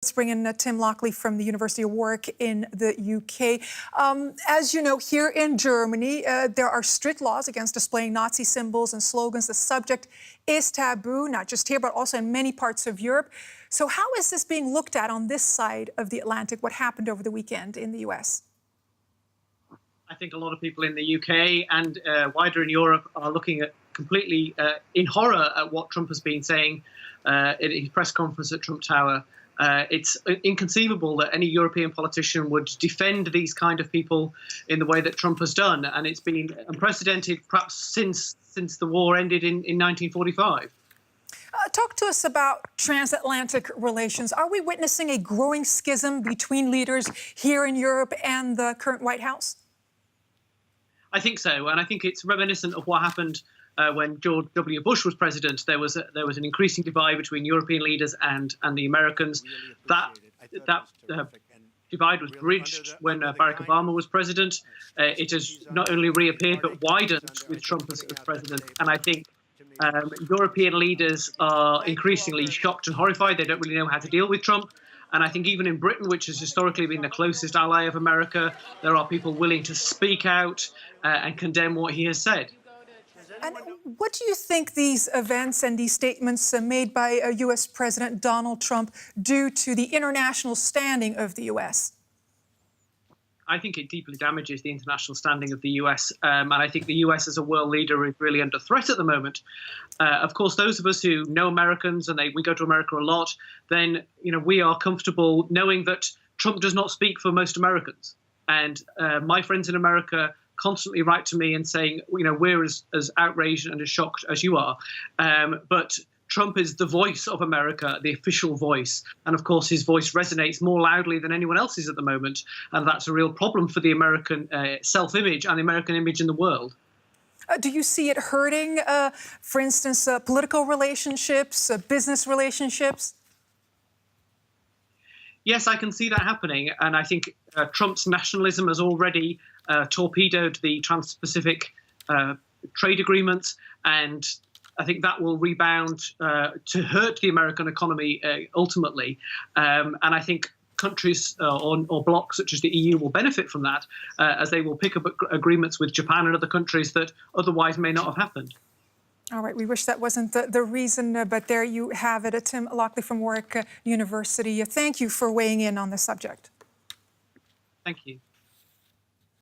Let's bring in Tim Lockley from the University of Warwick in the UK. As you know, here in Germany, there are strict laws against displaying Nazi symbols and slogans. The subject is taboo, not just here, but also in many parts of Europe. So how is this being looked at on this side of the Atlantic, what happened over the weekend in the US? I think a lot of people in the UK and wider in Europe are looking at completely in horror at what Trump has been saying at his press conference at Trump Tower. It's inconceivable that any European politician would defend these kind of people in the way that Trump has done, and it's been unprecedented perhaps since the war ended in 1945. Talk to us about transatlantic relations. Are we witnessing a growing schism between leaders here in Europe and the current White House? I think so, and I think it's reminiscent of what happened when George W. Bush was president. There was an increasing divide between European leaders and the Americans. That divide was bridged when Barack Obama was president. It has not only reappeared but widened with Trump as president. And I think European leaders are increasingly shocked and horrified. They don't really know how to deal with Trump. And I think even in Britain, which has historically been the closest ally of America, there are people willing to speak out and condemn what he has said. And what do you think these events and these statements made by U.S. President Donald Trump do to the international standing of the U.S.? I think it deeply damages the international standing of the U.S. And I think the U.S. as a world leader is really under threat at the moment. Of course, those of us who know Americans and we go to America a lot, then we are comfortable knowing that Trump does not speak for most Americans. And my friends in America constantly write to me and saying, we're as outraged and as shocked as you are. But Trump is the voice of America, the official voice. And of course, his voice resonates more loudly than anyone else's at the moment. And that's a real problem for the American self-image and the American image in the world. Do you see it hurting, for instance, political relationships, business relationships? Yes, I can see that happening. And I think Trump's nationalism has already torpedoed the Trans-Pacific trade agreements. And I think that will rebound to hurt the American economy ultimately. And I think countries or blocs such as the EU will benefit from that as they will pick up agreements with Japan and other countries that otherwise may not have happened. All right, we wish that wasn't the reason, but there you have it. Tim Lockley from Warwick University. Thank you for weighing in on the subject. Thank you.